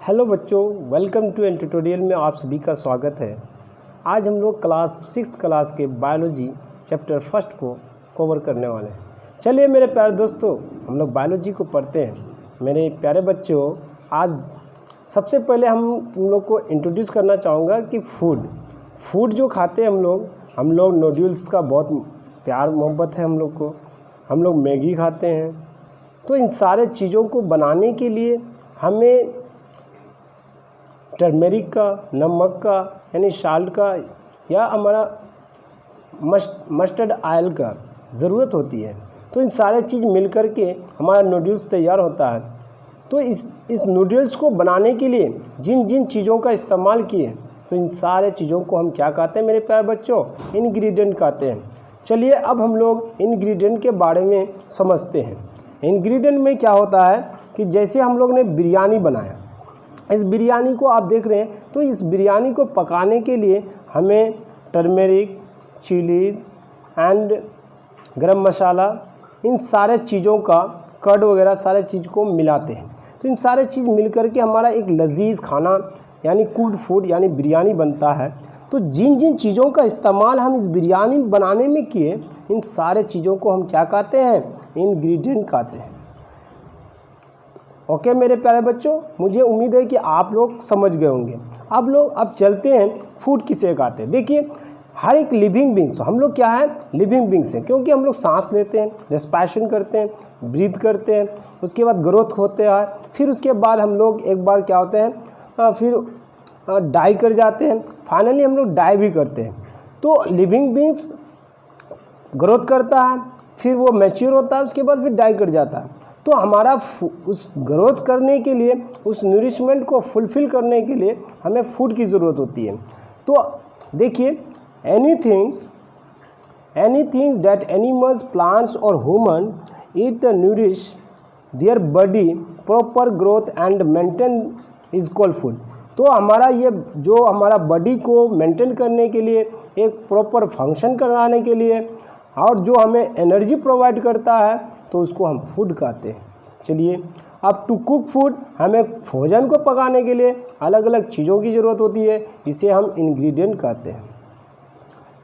Hello बच्चों, welcome to N tutorial में आप सभी का स्वागत है। आज हम लोग क्लास 6th क्लास के बायोलॉजी चैप्टर फर्स्ट को कवर करने वाले हैं। चलिए मेरे प्यारे दोस्तों, हम लोग बायोलॉजी को पढ़ते हैं। मेरे प्यारे बच्चों, आज सबसे पहले तुम लोग को इंट्रोड्यूस करना चाहूँगा कि फूड जो खाते हैं हम लोग नूडल्स का बहुत प्यार मोहब्बत है हम लोग मैगी खाते हैं। तो इन सारे चीज़ों को बनाने के लिए हमें टर्मेरिक का, नमक का यानी साल्ट का या हमारा मस्टर्ड ऑयल का ज़रूरत होती है। तो इन सारे चीज़ मिल कर के हमारा नूडल्स तैयार होता है। तो इस नूडल्स को बनाने के लिए जिन जिन चीज़ों का इस्तेमाल किए, तो इन सारे चीज़ों को हम क्या कहते हैं मेरे प्यारे बच्चों? इंग्रेडिएंट कहते हैं। चलिए अब हम लोग इंग्रेडिएंट के बारे में समझते हैं। इंग्रेडिएंट में क्या होता है कि जैसे हम लोग ने बिरयानी बनाया, इस बिरयानी को आप देख रहे हैं, तो इस बिरयानी को पकाने के लिए हमें टर्मेरिक, चिलीज़ एंड गरम मसाला, इन सारे चीज़ों का कर्ड वगैरह सारे चीज़ को मिलाते हैं। तो इन सारे चीज़ मिल कर के हमारा एक लजीज खाना यानी कुक्ड फूड यानी बिरयानी बनता है। तो जिन जिन चीज़ों का इस्तेमाल हम इस बिरयानी बनाने में किए, इन सारे चीज़ों को हम क्या कहते हैं? इंग्रेडिएंट कहते हैं। ओके मेरे प्यारे बच्चों, मुझे उम्मीद है कि आप लोग समझ गए होंगे। अब चलते हैं फूड किसे कहते हैं। देखिए, हर एक लिविंग बींग्स, हम लोग क्या है? लिविंग बींग्स हैं, क्योंकि हम लोग सांस लेते हैं, रेस्पिरेशन करते हैं, ब्रीथ करते हैं, उसके बाद ग्रोथ होते हैं, फिर उसके बाद हम लोग एक बार क्या होते हैं, फिर डाई कर जाते हैं, फाइनली हम लोग डाई भी करते हैं। तो लिविंग बींग्स ग्रोथ करता है, फिर वो मैच्योर होता है, उसके बाद फिर डाई कर जाता है। तो हमारा उस ग्रोथ करने के लिए, उस नरिशमेंट को फुलफ़िल करने के लिए हमें फूड की ज़रूरत होती है। तो देखिए, any things that animals, plants और human eat the nourish their body proper growth and maintain is called food. तो हमारा बॉडी को मेंटेन करने के लिए, एक प्रॉपर फंक्शन कराने के लिए, और जो हमें एनर्जी प्रोवाइड करता है, तो उसको हम फूड कहते हैं। चलिए, अब टू कुक फूड, हमें भोजन को पकाने के लिए अलग अलग चीज़ों की ज़रूरत होती है, इसे हम इंग्रेडिएंट कहते हैं।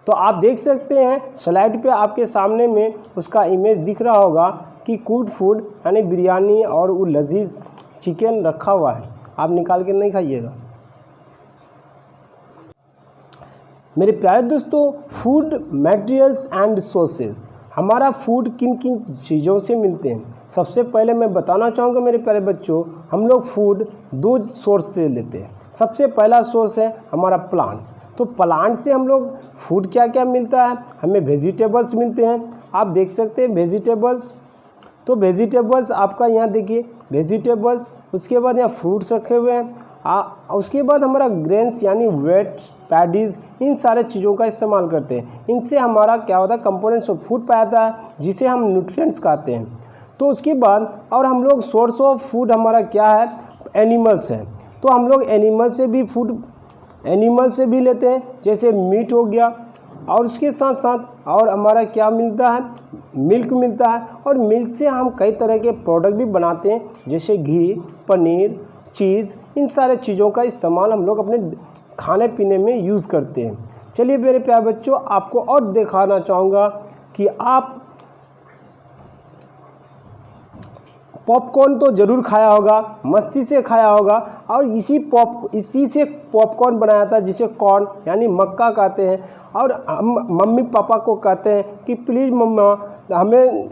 तो आप देख सकते हैं स्लाइड पे आपके सामने में उसका इमेज दिख रहा होगा कि कुक्ड फूड यानी बिरयानी और वो लजीज चिकन रखा हुआ है। आप निकाल के नहीं खाइएगा मेरे प्यारे दोस्तों। फूड मटेरियल्स एंड सोर्सेज, हमारा फूड किन किन चीज़ों से मिलते हैं। सबसे पहले मैं बताना चाहूँगा मेरे प्यारे बच्चों, हम लोग फूड 2 सोर्स से लेते हैं। सबसे पहला सोर्स है हमारा प्लांट्स। तो प्लांट से हम लोग फूड क्या क्या मिलता है? हमें वेजिटेबल्स मिलते हैं। आप देख सकते हैं वेजिटेबल्स, तो वेजिटेबल्स आपका यहाँ देखिए वेजिटेबल्स, उसके बाद यहाँ फ्रूट्स रखे हुए हैं, उसके बाद हमारा ग्रेन्स यानी वेट्स, पैडीज़, इन सारे चीज़ों का इस्तेमाल करते हैं। इनसे हमारा क्या होता है? कंपोनेंट्स ऑफ फूड पाता है, जिसे हम न्यूट्रिएंट्स कहते हैं। तो उसके बाद और हम लोग सोर्स ऑफ फूड हमारा क्या है? एनिमल्स है। तो हम लोग एनिमल से भी लेते हैं, जैसे मीट हो गया, और उसके साथ साथ और हमारा क्या मिलता है? मिल्क मिलता है। और मिल्क से हम कई तरह के प्रोडक्ट भी बनाते हैं, जैसे घी, पनीर, चीज़, इन सारे चीज़ों का इस्तेमाल हम लोग अपने खाने पीने में यूज़ करते हैं। चलिए मेरे प्यारे बच्चों, आपको और दिखाना चाहूँगा कि आप पॉपकॉर्न तो ज़रूर खाया होगा, मस्ती से खाया होगा, और इसी से पॉपकॉर्न बनाया था, जिसे कॉर्न यानी मक्का कहते हैं। और हम मम्मी पापा को कहते हैं कि प्लीज़ मम्मा, हमें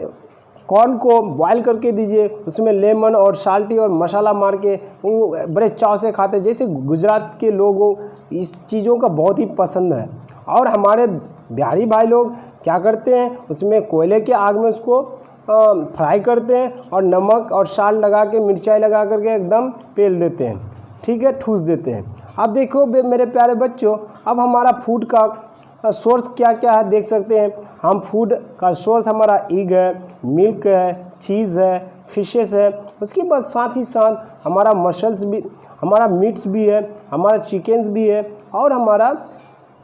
कॉर्न को बॉयल करके दीजिए, उसमें लेमन और साल्टी और मसाला मार के, वो बड़े चाव से खाते हैं। जैसे गुजरात के लोगों इस चीज़ों का बहुत ही पसंद है। और हमारे बिहारी भाई लोग क्या करते हैं? उसमें कोयले के आग में उसको फ्राई करते हैं, और नमक और साल्ट लगा के, मिर्चाई लगा करके एकदम पेल देते हैं, ठीक है, ठूस देते हैं। अब देखो मेरे प्यारे बच्चों, अब हमारा फूड का सोर्स क्या क्या है देख सकते हैं। हम फूड का सोर्स हमारा एग है, मिल्क है, चीज़ है, फिशेस है। उसके बाद साथ ही साथ हमारा मसल्स भी, हमारा मीट्स भी है, हमारा चिकन्स भी है, और हमारा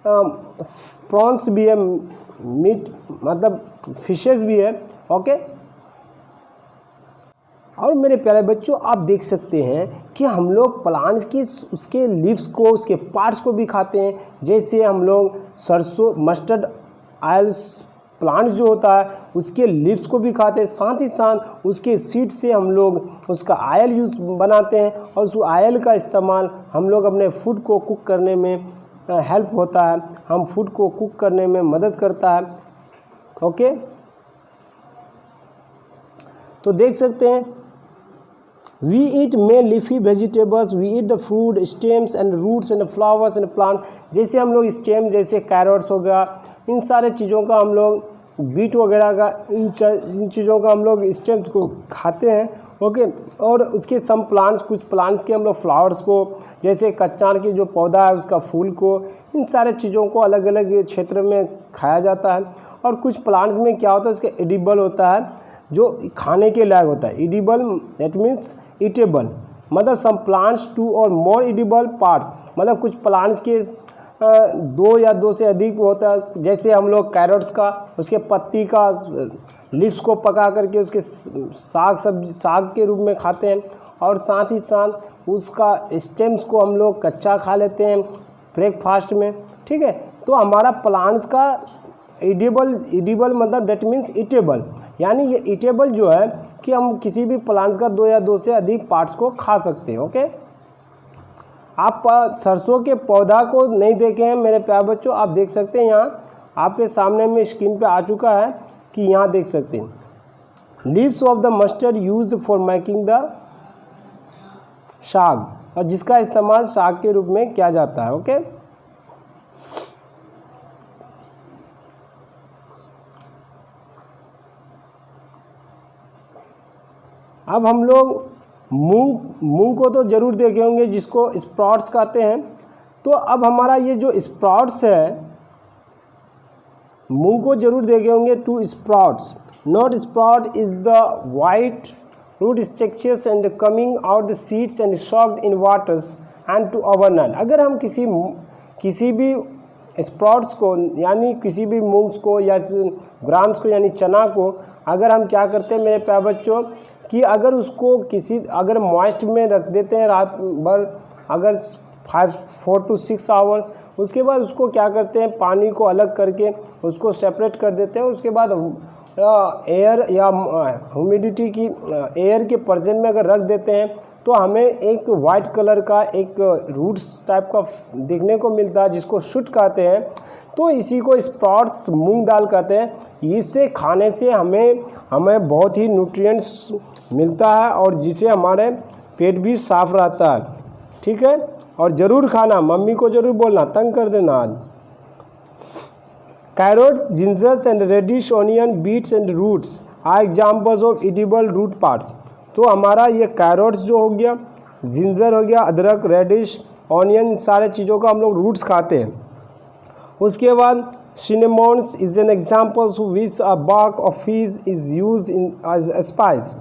प्रॉन्स भी है, मीट मतलब फिशेस भी है। ओके, और मेरे प्यारे बच्चों आप देख सकते हैं कि हम लोग प्लांट्स की उसके लीव्स को, उसके पार्ट्स को भी खाते हैं। जैसे हम लोग सरसों मस्टर्ड ऑयल प्लांट जो होता है उसके लीव्स को भी खाते हैं, साथ ही साथ उसके सीड से हम लोग उसका ऑयल यूज़ बनाते हैं और उस ऑयल का इस्तेमाल हम लोग अपने फूड को कुक करने में हेल्प होता है, हम फूड को कुक करने में मदद करता है। ओके, तो देख सकते हैं we eat main leafy vegetables, we eat the fruit, stems and roots and flowers and plant। जैसे हम लोग स्टेम जैसे कैरेट्स हो गया, इन सारे चीज़ों का हम लोग बीट वगैरह का इन चीज़ों का हम लोग स्टेम्स को खाते हैं। ओके, और उसके सम प्लांट्स, कुछ प्लांट्स के हम लोग फ्लावर्स को, जैसे कच्चार की जो पौधा है उसका फूल को, इन सारे चीज़ों को अलग अलग क्षेत्र में खाया जाता है। और कुछ प्लांट्स में क्या होता है, उसका एडिबल होता है जो खाने के लायक होता है। एडिबल दैट मीन्स ईटेबल, मतलब सम प्लांट्स 2 और मोर एडिबल पार्ट्स, मतलब कुछ प्लांट्स के 2 या 2 से अधिक होता है। जैसे हम लोग कैरेट्स का उसके पत्ती का लीव्स को पका करके उसके साग के रूप में खाते हैं, और साथ ही साथ उसका स्टेम्स को हम लोग कच्चा खा लेते हैं ब्रेकफास्ट में। ठीक है, तो हमारा प्लांट्स का एडिबल मतलब डेट मीन्स ईटेबल, यानी ये ईटेबल जो है कि हम किसी भी प्लांट्स का 2 या 2 से अधिक पार्ट्स को खा सकते हैं। ओके, आप सरसों के पौधा को नहीं देखे हैं मेरे प्यारे बच्चों, आप देख सकते हैं यहाँ आपके सामने में स्क्रीन पे आ चुका है कि यहाँ देख सकते हैं leaves of the mustard use for making the साग, और जिसका इस्तेमाल साग के रूप में किया जाता है। ओके, अब हम लोग मूंग को तो ज़रूर देखे होंगे जिसको स्प्राउट्स कहते हैं। तो अब हमारा ये जो स्प्राउट्स है, मूंग को जरूर देखे होंगे। 2 sprouts, not sprout is the white root structures and coming out the seeds and soaked in waters and to overnight. अगर हम किसी भी स्प्राउट्स को यानी किसी भी मूंग्स को या ग्राम्स को यानी चना को अगर हम क्या करते हैं मेरे प्यारे बच्चों कि अगर उसको अगर मॉइस्ट में रख देते हैं रात भर, अगर 4 to 6 आवर्स, उसके बाद उसको क्या करते हैं पानी को अलग करके उसको सेपरेट कर देते हैं। उसके बाद एयर या ह्यूमिडिटी की एयर के प्रेजेंस में अगर रख देते हैं तो हमें एक वाइट कलर का एक रूट्स टाइप का देखने को मिलता है जिसको शूट कहते हैं। तो इसी को स्प्राउट्स मूंग दाल कहते हैं। इससे खाने से हमें बहुत ही न्यूट्रिएंट्स मिलता है और जिससे हमारे पेट भी साफ रहता है। ठीक है, और ज़रूर खाना, मम्मी को ज़रूर बोलना, तंग कर देना आज। Carrots, gingers and radish onion, beets and roots are examples of edible root parts. तो हमारा ये कैरेट्स जो हो गया, जिंजर हो गया, अदरक, रेडिश, ऑनियन, सारे चीज़ों का हम लोग रूट्स खाते हैं। उसके बाद cinnamons is an example which a bark of fish is use in as spice.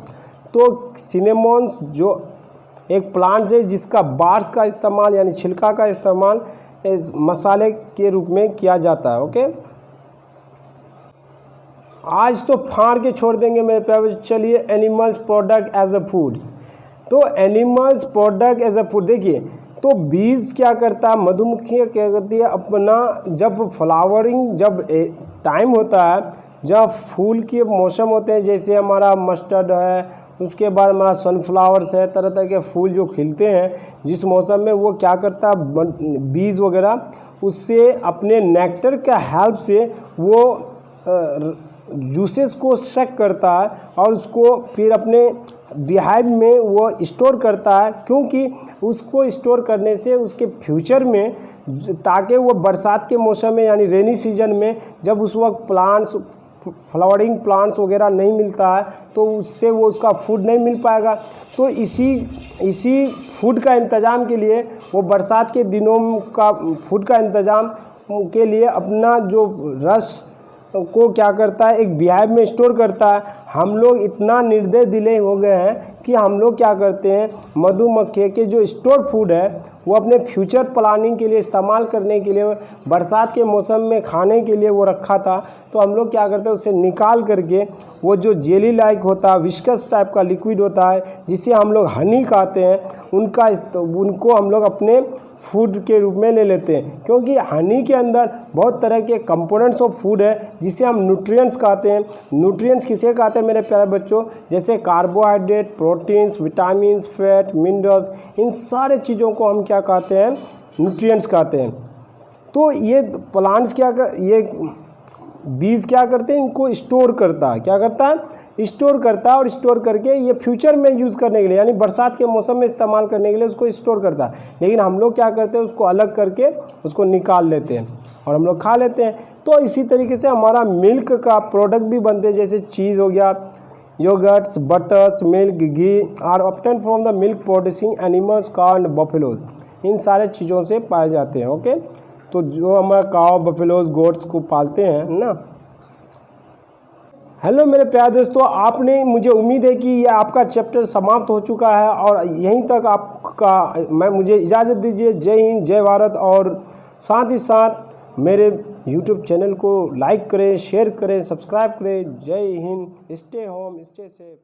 तो सिनेमॉन्स जो एक प्लांट है जिसका बार्क का इस्तेमाल यानी छिलका का इस्तेमाल इस मसाले के रूप में किया जाता है। ओके, आज तो फाड़ के छोड़ देंगे मेरे प्यारे। चलिए, animals product as a foods. तो animals product as a food देखिए, तो बीज क्या करता है, मधुमक्खी क्या करती है अपना, जब फ्लावरिंग जब टाइम होता है, जब फूल के मौसम होते हैं, जैसे हमारा मस्टर्ड है, उसके बाद हमारा सनफ्लावर्स है, तरह तरह के फूल जो खिलते हैं जिस मौसम में, वो क्या करता है बीज वगैरह उससे अपने नेक्टर के हेल्प से वो जूसेस को सक करता है और उसको फिर अपने बिहाइव में वो स्टोर करता है। क्योंकि उसको स्टोर करने से उसके फ्यूचर में, ताकि वो बरसात के मौसम में यानी रेनी सीजन में जब उस वक्त प्लांट्स फ्लावरिंग प्लांट्स वगैरह नहीं मिलता है तो उससे वो उसका फूड नहीं मिल पाएगा। तो इसी फूड का इंतज़ाम के लिए वो बरसात के दिनों का फूड का इंतज़ाम के लिए अपना जो रस को क्या करता है एक बिहाइव में स्टोर करता है। हम लोग इतना निर्दय दिले हो गए हैं कि हम लोग क्या करते हैं, मधुमक्खी के जो स्टोर फूड है वो अपने फ्यूचर प्लानिंग के लिए इस्तेमाल करने के लिए, बरसात के मौसम में खाने के लिए वो रखा था, तो हम लोग क्या करते हैं उसे निकाल करके वो जो जेली लाइक होता है, विस्कस टाइप का लिक्विड होता है जिसे हम लोग हनी कहते हैं, उनको हम लोग अपने फूड के रूप में ले लेते हैं, क्योंकि हनी के अंदर बहुत तरह के कंपोनेंट्स ऑफ फूड है जिसे हम न्यूट्रिएंट्स कहते हैं। न्यूट्रिएंट्स किसे कहते हैं मेरे प्यारे बच्चों, जैसे carbohydrate, proteins, vitamins, fat, minerals, इन सारे चीज़ों को हम क्या कहते हैं, न्यूट्रिएंट्स कहते हैं। तो ये प्लांट्स ये बीज क्या करते हैं, इनको स्टोर करता है, क्या करता है, स्टोर करता है, और स्टोर करके ये फ्यूचर में यूज़ करने के लिए यानी बरसात के मौसम में इस्तेमाल करने के लिए उसको स्टोर करता है। लेकिन हम लोग क्या करते हैं, उसको अलग करके उसको निकाल लेते हैं और हम लोग खा लेते हैं। तो इसी तरीके से हमारा मिल्क का प्रोडक्ट भी बनते हैं, जैसे चीज़ हो गया, yogurts, butters, milk, ghee are obtain from the milk producing animals, cow and buffaloes. इन सारे चीज़ों से पाए जाते हैं। ओके, तो जो हमारा काउ, बफेलोज, गोट्स को पालते हैं ना। हेलो मेरे प्यारे दोस्तों, आपने, मुझे उम्मीद है कि ये आपका चैप्टर समाप्त हो चुका है और यहीं तक आपका मुझे इजाज़त दीजिए। जय हिंद, जय भारत। और साथ ही साथ मेरे यूट्यूब चैनल को लाइक करें, शेयर करें, सब्सक्राइब करें। जय Hind, stay home, stay safe.